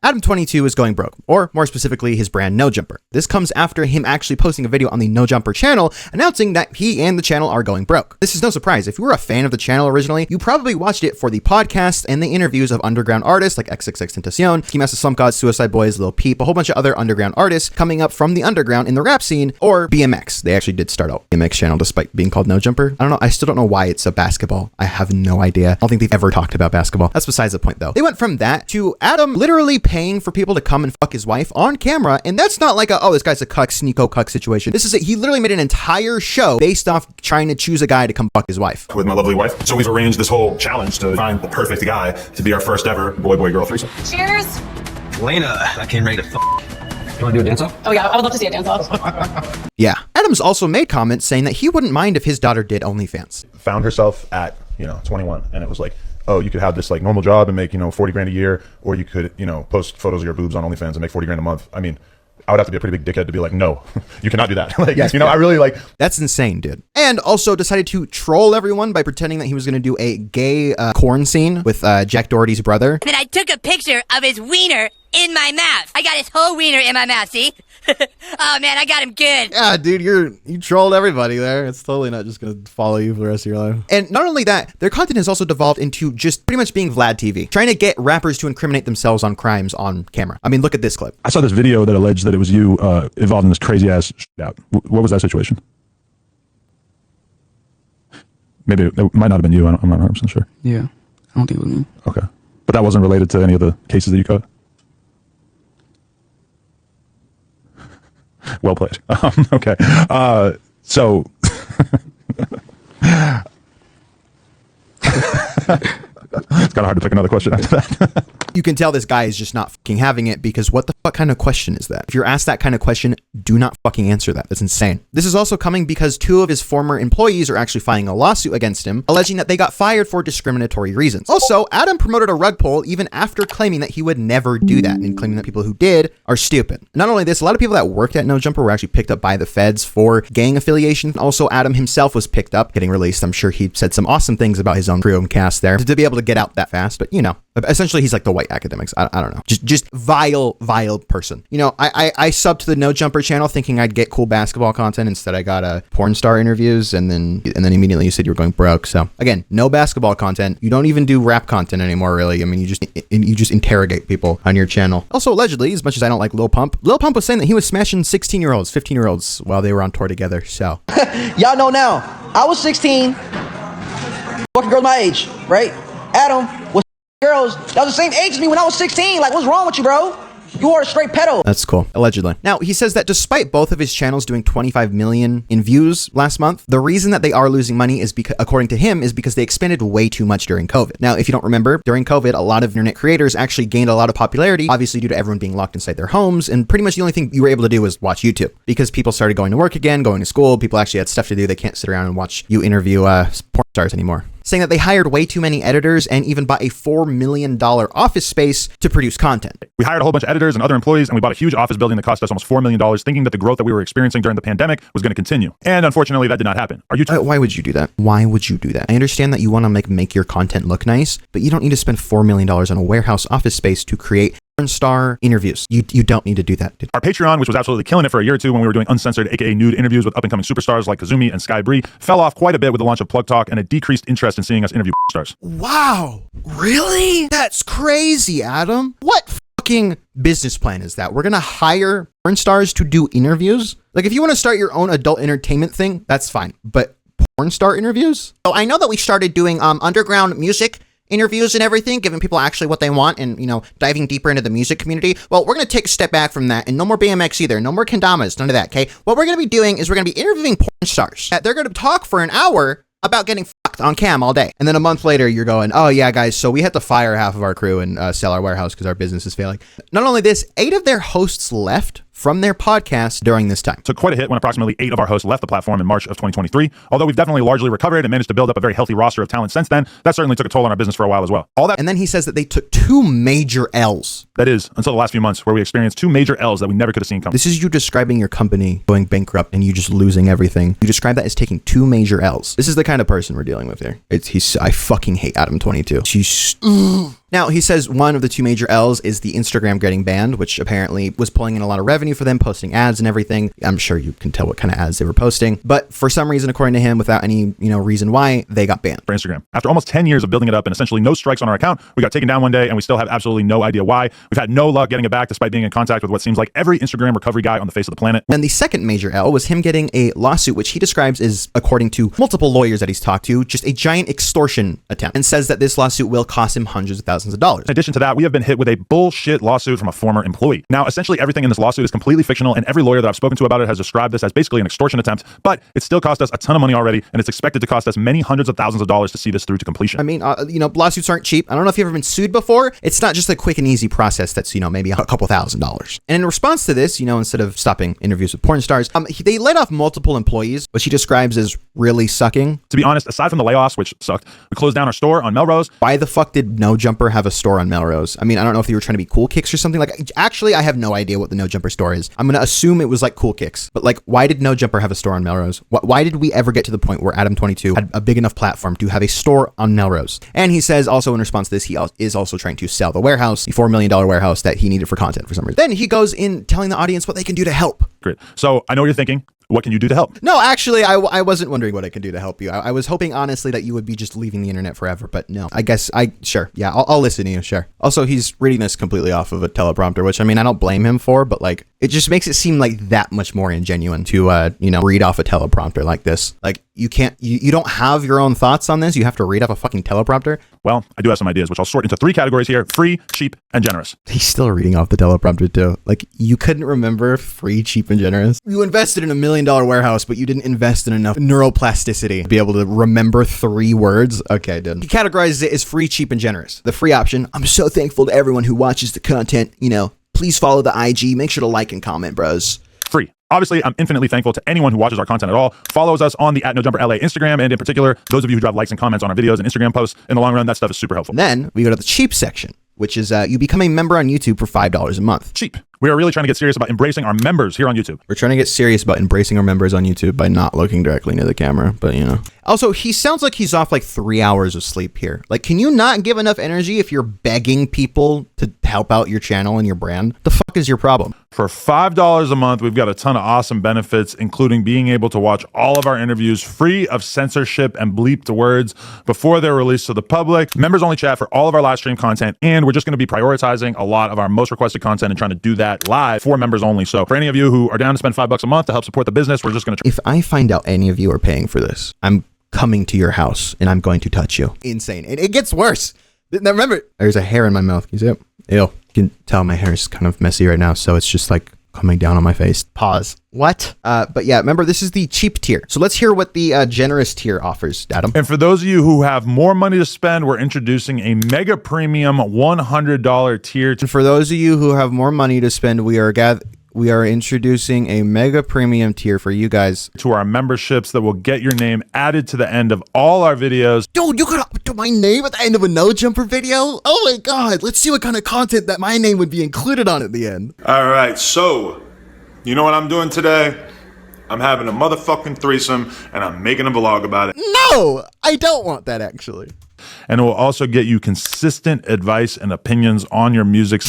Adam22 is going broke, or more specifically, his brand No Jumper. This comes after him actually posting a video on the No Jumper channel announcing that he and the channel are going broke. This is no surprise. If you were a fan of the channel originally, you probably watched it for the podcast and the interviews of underground artists like XXXTentacion, Ski Master Slump God, Suicide Boys, Lil Peep, a whole bunch of other underground artists coming up from the underground in the rap scene, or BMX. They actually did start out BMX channel despite being called No Jumper. I don't know. I still don't know why it's a basketball. I have no idea. I don't think they've ever talked about basketball. That's besides the point though. They went from that to Adam literally paying for people to come and fuck his wife on camera. And that's not like a, oh, this guy's a cuck, sneako cuck situation. This is he literally made an entire show based off trying to choose a guy to come fuck his wife. With my lovely wife. So we've arranged this whole challenge to find the perfect guy to be our first ever boy-boy-girl threesome. Cheers. Lena, I came ready to You want to do a dance-off? Oh yeah, I would love to see a dance-off. Yeah. Adams also made comments saying that he wouldn't mind if his daughter did OnlyFans. Found herself at, 21, and it was like, oh, you could have this like normal job and make, 40 grand a year, or you could, post photos of your boobs on OnlyFans and make 40 grand a month. I mean, I would have to be a pretty big dickhead to be like, no, you cannot do that. Like, yes, I really like. That's insane, dude. And also decided to troll everyone by pretending that he was going to do a gay corn scene with Jack Doherty's brother. And then I took a picture of his wiener in my mouth. I got his whole wiener in my mouth, see? Oh man, I got him good. Yeah, dude, you trolled everybody there. It's totally not just gonna follow you for the rest of your life. And not only that, their content has also devolved into just pretty much being Vlad TV, trying to get rappers to incriminate themselves on crimes on camera. I mean, look at this clip. I saw this video that alleged that it was you involved in this crazy ass out. What was that situation? Maybe it might not have been you. I'm not 100% sure. Yeah, I don't think it was me. Okay, but that wasn't related to any of the cases that you caught. Well played. Okay. So it's kind of hard to pick another question after that. You can tell this guy is just not fucking having it, because what the fuck kind of question is that? If you're asked that kind of question, do not fucking answer that. That's insane. This is also coming because 2 of his former employees are actually filing a lawsuit against him, alleging that they got fired for discriminatory reasons. Also, Adam promoted a rug pull even after claiming that he would never do that, and claiming that people who did are stupid. Not only this, a lot of people that worked at No Jumper were actually picked up by the feds for gang affiliation. Also, Adam himself was picked up, getting released. I'm sure he said some awesome things about his own crew and cast there to be able to get out that fast, but essentially he's like the white academics. I don't know. Just vile person. I subbed to the No Jumper channel thinking I'd get cool basketball content. Instead I got porn star interviews, and then immediately you said you were going broke. So again, no basketball content. You don't even do rap content anymore, really. I mean, you just interrogate people on your channel. Also, allegedly, as much as I don't like Lil Pump was saying that he was smashing 16-year-olds, 15-year-olds while they were on tour together. So y'all know now, I was 16, fucking girls my age, right? Adam was girls that was the same age as me when I was 16. Like, what's wrong with you, bro? You are a straight pedo. That's cool. Allegedly. Now, he says that despite both of his channels doing 25 million in views last month, the reason that they are losing money is because, according to him, is because they expended way too much during COVID. Now, if you don't remember, during COVID, a lot of internet creators actually gained a lot of popularity, obviously due to everyone being locked inside their homes, and pretty much the only thing you were able to do was watch YouTube, because people started going to work again, going to school, people actually had stuff to do. They can't sit around and watch you interview porn stars anymore. Saying that they hired way too many editors and even bought a $4 million office space to produce content. We hired a whole bunch of editors and other employees, and we bought a huge office building that cost us almost $4 million, thinking that the growth that we were experiencing during the pandemic was going to continue. And unfortunately, that did not happen. Why would you do that? Why would you do that? I understand that you want to make your content look nice, but you don't need to spend $4 million on a warehouse office space to create porn star interviews. You don't need to do that, dude. Our Patreon, which was absolutely killing it for a year or two when we were doing uncensored, aka nude interviews with up-and-coming superstars like Kazumi and Sky Bree, fell off quite a bit with the launch of Plug Talk and a decreased interest in seeing us interview stars. Wow. Really? That's crazy, Adam. What fucking business plan is that? We're gonna hire porn stars to do interviews? Like, if you want to start your own adult entertainment thing, that's fine. But porn star interviews? So I know that we started doing underground music interviews and everything, giving people actually what they want and, diving deeper into the music community. Well, we're going to take a step back from that, and no more BMX either. No more kendamas, none of that, okay? What we're going to be doing is we're going to be interviewing porn stars. They're going to talk for an hour about getting fucked on cam all day. And then a month later, you're going, oh yeah, guys, so we had to fire half of our crew and sell our warehouse because our business is failing. Not only this, 8 of their hosts left from their podcast during this time. Took quite a hit when approximately 8 of our hosts left the platform in March of 2023. Although we've definitely largely recovered and managed to build up a very healthy roster of talent since then, that certainly took a toll on our business for a while as well. All that, and then he says that they took 2 major L's. That is, until the last few months, where we experienced 2 major L's that we never could have seen coming. This is you describing your company going bankrupt and you just losing everything. You describe that as taking 2 major L's. This is the kind of person we're dealing with here. I fucking hate Adam22. Now, he says one of the two major L's is the Instagram getting banned, which apparently was pulling in a lot of revenue for them, posting ads and everything. I'm sure you can tell what kind of ads they were posting, but for some reason, according to him, without any, reason why, they got banned. For Instagram. After almost 10 years of building it up and essentially no strikes on our account, we got taken down one day and we still have absolutely no idea why. We've had no luck getting it back despite being in contact with what seems like every Instagram recovery guy on the face of the planet. And the second major L was him getting a lawsuit, which he describes as, according to multiple lawyers that he's talked to, just a giant extortion attempt, and says that this lawsuit will cost him hundreds of thousands of dollars. In addition to that, we have been hit with a bullshit lawsuit from a former employee. Now, essentially everything in this lawsuit is completely fictional, and every lawyer that I've spoken to about it has described this as basically an extortion attempt, but it still cost us a ton of money already, and it's expected to cost us many hundreds of thousands of dollars to see this through to completion. I mean, lawsuits aren't cheap. I don't know if you've ever been sued before. It's not just a quick and easy process that's, maybe a couple $1,000s. And in response to this, instead of stopping interviews with porn stars, they let off multiple employees, which he describes as really sucking. To be honest, aside from the layoffs, which sucked, we closed down our store on Melrose. Why the fuck did No Jumper have a store on Melrose? I mean, I don't know if they were trying to be Cool Kicks or something. Like, actually, I have no idea what the No Jumper store is. I'm going to assume it was like Cool Kicks. But like, why did No Jumper have a store on Melrose? Why did we ever get to the point where Adam22 had a big enough platform to have a store on Melrose? And he says also in response to this, he is also trying to sell the warehouse, the $4 million warehouse that he needed for content for some reason. Then he goes in telling the audience what they can do to help. Great. So I know what you're thinking. What can you do to help? No, actually, I wasn't wondering what I can do to help you. I was hoping, honestly, that you would be just leaving the internet forever, but no. I guess sure. Yeah, I'll listen to you, sure. Also, he's reading this completely off of a teleprompter, which, I mean, I don't blame him for, but like, it just makes it seem like that much more ingenuine to, read off a teleprompter like this. Like, you can't, you don't have your own thoughts on this. You have to read off a fucking teleprompter. Well, I do have some ideas, which I'll sort into 3 categories here: free, cheap, and generous. He's still reading off the teleprompter too. Like, you couldn't remember free, cheap, and generous. You invested in $1 million warehouse, but you didn't invest in enough neuroplasticity to be able to remember 3 words. Okay, dude. He categorizes it as free, cheap, and generous. The free option: I'm so thankful to everyone who watches the content. Please follow the IG. Make sure to like and comment, bros. Free. Obviously, I'm infinitely thankful to anyone who watches our content at all, follows us on the @NoJumperLA Instagram, and in particular, those of you who drop likes and comments on our videos and Instagram posts. In the long run, that stuff is super helpful. Then we go to the cheap section, which is you become a member on YouTube for $5 a month. Cheap. We are really trying to get serious about embracing our members here on YouTube. We're trying to get serious about embracing our members on YouTube by not looking directly into the camera, but Also, he sounds like he's off like 3 hours of sleep here. Like, can you not give enough energy if you're begging people to help out your channel and your brand? The fuck is your problem? For $5 a month, we've got a ton of awesome benefits, including being able to watch all of our interviews free of censorship and bleeped words before they're released to the public. Members only chat for all of our live stream content, and we're just going to be prioritizing a lot of our most requested content and trying to do that live for members only. So for any of you who are down to spend $5 a month to help support the business, we're just going to... If I find out any of you are paying for this, I'm coming to your house and I'm going to touch you. Insane. And it gets worse. Now remember, there's a hair in my mouth. You see it? Ew. You can tell my hair is kind of messy right now, so it's just like coming down on my face. Pause. What? But yeah, remember, this is the cheap tier. So let's hear what the generous tier offers, Adam. And for those of you who have more money to spend, we're introducing a mega premium $100 tier. And for those of you who have more money to spend, we are introducing a mega premium tier for you guys to our memberships that will get your name added to the end of all our videos. Dude, you gotta put my name at the end of a No Jumper video? Oh my god, let's see what kind of content that my name would be included on at the end. All right, so you know what I'm doing today? I'm having a motherfucking threesome and I'm making a vlog about it. No, I don't want that actually. And it will also get you consistent advice and opinions on your music.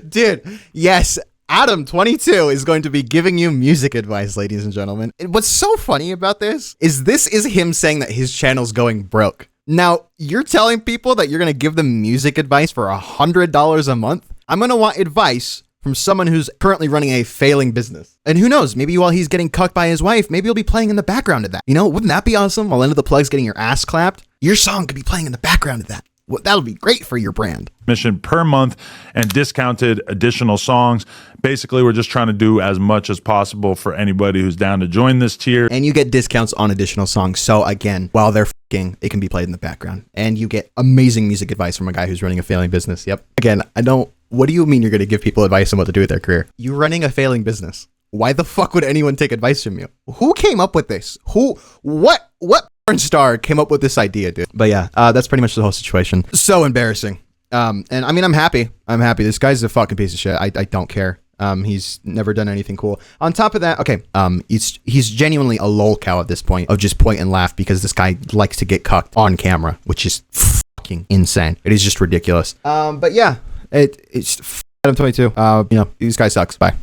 Dude, yes, Adam22 is going to be giving you music advice, ladies and gentlemen. And what's so funny about this is him saying that his channel's going broke. Now, you're telling people that you're going to give them music advice for $100 a month? I'm going to want advice from someone who's currently running a failing business. And who knows, maybe while he's getting cucked by his wife, maybe he'll be playing in the background of that. Wouldn't that be awesome? While End of the Plug's getting your ass clapped, your song could be playing in the background of that. Well, that'll be great for your brand. Mission per month and discounted additional songs. Basically, we're just trying to do as much as possible for anybody who's down to join this tier. And you get discounts on additional songs. So again, while they're f***ing, it can be played in the background. And you get amazing music advice from a guy who's running a failing business. Yep. Again, what do you mean you're going to give people advice on what to do with their career? You're running a failing business. Why the fuck would anyone take advice from you? Who came up with this? What porn star came up with this idea, dude? But yeah, that's pretty much the whole situation. So embarrassing. And I mean, I'm happy. This guy's a fucking piece of shit. I don't care. He's never done anything cool. On top of that, okay, he's genuinely a lol cow at this point of just point and laugh because this guy likes to get cucked on camera, which is fuck fucking insane. It is just ridiculous. But yeah, it's Adam22. This guy sucks. Bye.